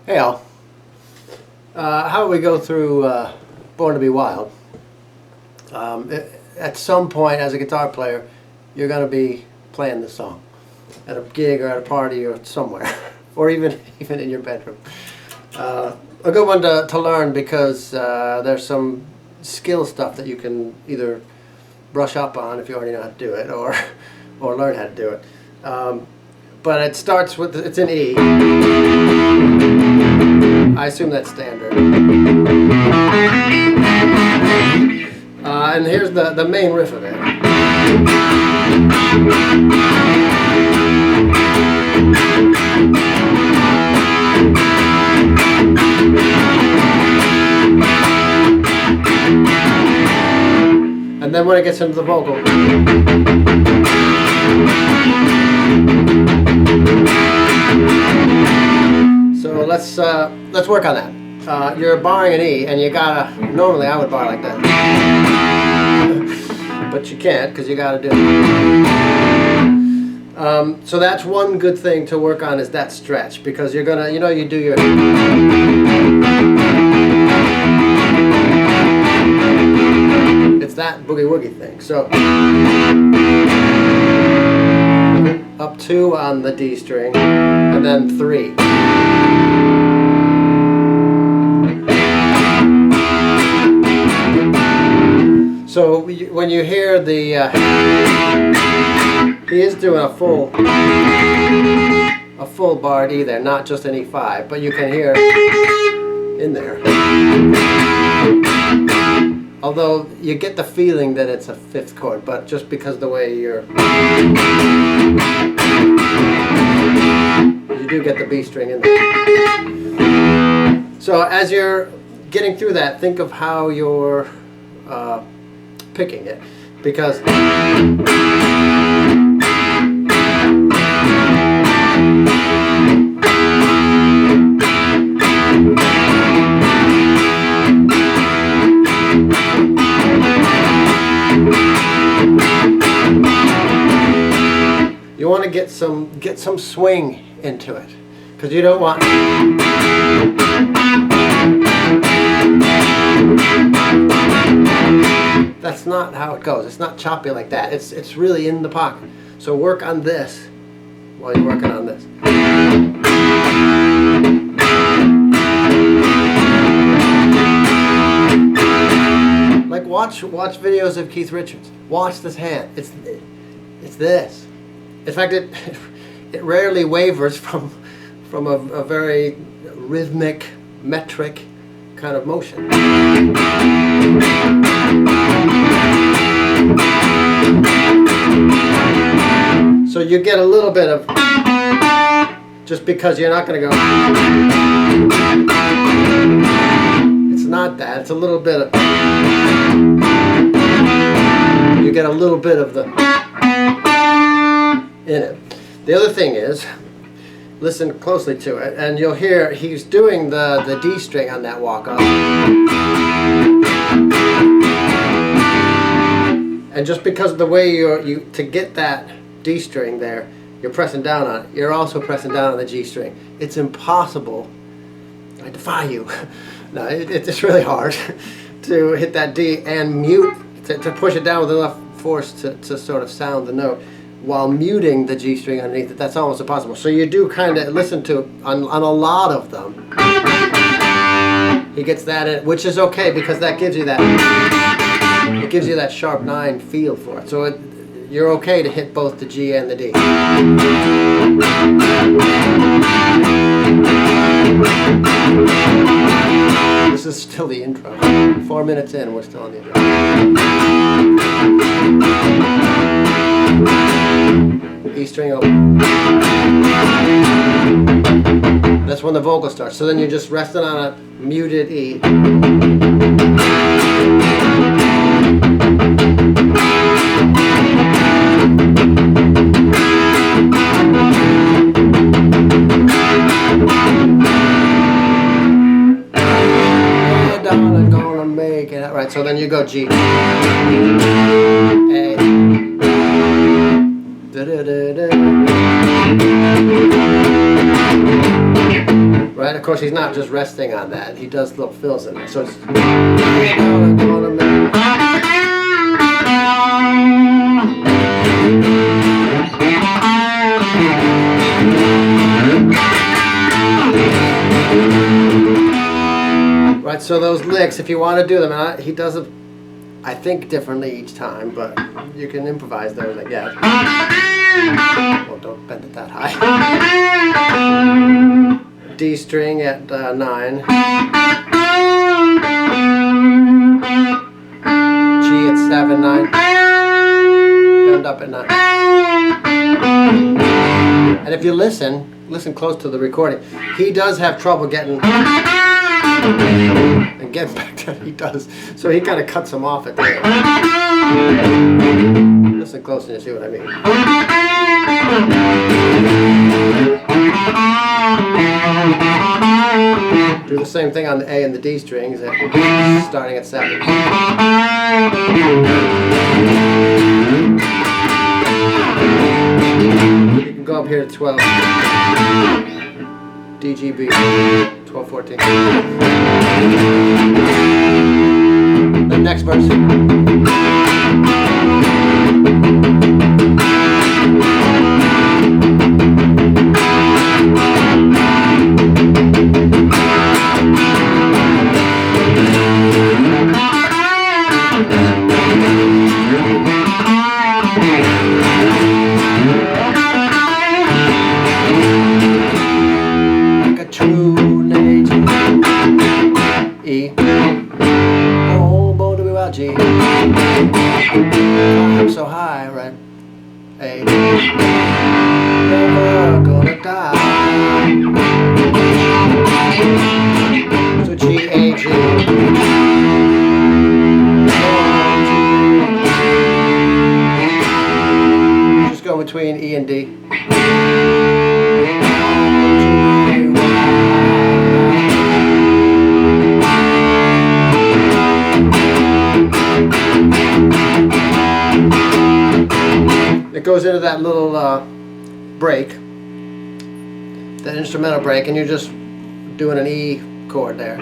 Hey all, how do we go through Born to be Wild? At some point as a guitar player, you're going to be playing this song at a gig or at a party or somewhere, or even in your bedroom. A good one to learn because there's some skill stuff that you can either brush up on if you already know how to do it, or learn how to do it. But it starts with, it's in E. I assume that's standard. And here's the main riff of it. And then when it gets into the vocal, so let's work on that. You're barring an E, and you gotta, normally I would bar like that, but you can't because you gotta do it. So that's one good thing to work on, is that stretch, because you're gonna, you do your, it's that boogie woogie thing. So up 2 on the D string, and then 3. So when you hear the, he is doing a full barred E there, not just an E5, but you can hear in there. Although you get the feeling that it's a 5th chord, but just because the way you do get the B string in there. So as you're getting through that, think of how you're picking it, because you want to get some swing into it, because you don't want, that's not how it goes. It's not choppy like that. It's really in the pocket. So work on this while you're working on this. Like watch videos of Keith Richards. Watch this hand. It's this. In fact, it rarely wavers from a very rhythmic, metric kind of motion. So you get a little bit of, just because you're not going to go, it's not that, it's a little bit of, you get a little bit of the in it. The other thing is, listen closely to it, and you'll hear he's doing the D string on that walk up. And just because of the way you to get that D string there, you're pressing down on it. You're also pressing down on the G string. It's impossible. I defy you. No, it's really hard to hit that D and mute, to push it down with enough force to sort of sound the note, while muting the G string underneath it. That's almost impossible. So you do kind of listen to, on a lot of them, he gets that in, which is okay, because that gives you that, it gives you that sharp 9 feel for it. So you're okay to hit both the G and the D. This is still the intro. 4 minutes in, we're still on the intro. E string open. That's when the vocal starts. So then you're just resting on a muted E. Yeah, darling, gonna make it. Right, so then you go G. A. right? Of course, he's not just resting on that. He does little fills in there. So it's... Right, so those licks, if you want to do them, and he does it, I think, differently each time, but you can improvise those, I guess. Well, don't bend it that high. D string at 9. G at 7, 9. Bend up at 9. And if you listen close to the recording, he does have trouble getting... and get back to he does. So he kind of cuts them off at there. Listen close and you see what I mean. Do the same thing on the A and the D strings, starting at 7. You can go up here to 12. D, G, B. 12, 14. The next verse. Like a true nature. E. Oh, bo do we G. I'm so high, right? A. Never gonna die. So G, A, G. Just go between E and D. It goes into that little break, that instrumental break, and you're just doing an E chord there.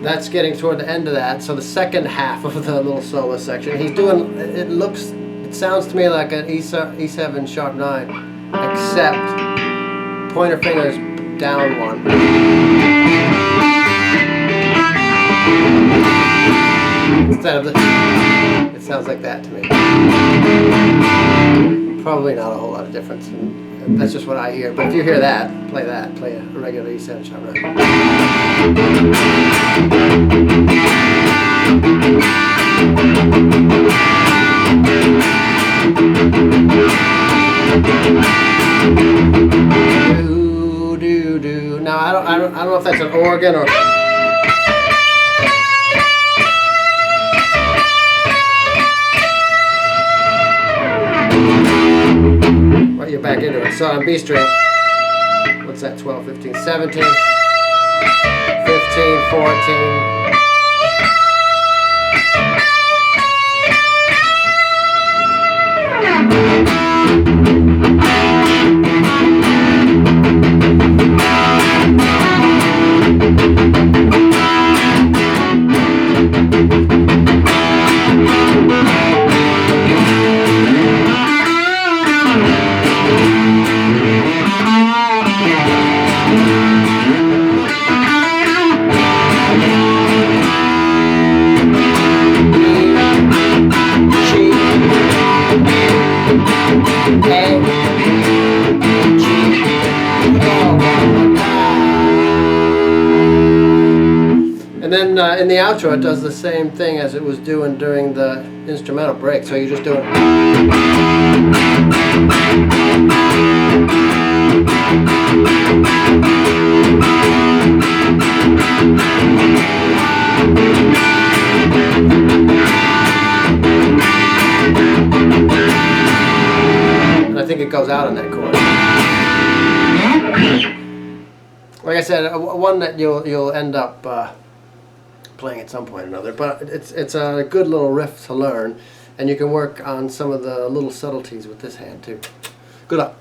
That's getting toward the end of that. So the second half of the little solo section, he's doing, it sounds to me like an E7 sharp 9, except pointer fingers down 1. Instead of the, it sounds like that to me. Probably not a whole lot of difference, and that's just what I hear. But if you hear that, play a regular E7 sharp 9. Now I don't know if that's an organ or. Right, you're back into it. So on B string, what's that? 12, 15, 17, 15, 14. And then in the outro it does the same thing as it was doing during the instrumental break. So you're just doing. And I think it goes out on that chord. like I said, one that you'll end up playing at some point or another. But it's a good little riff to learn, and you can work on some of the little subtleties with this hand too. Good luck.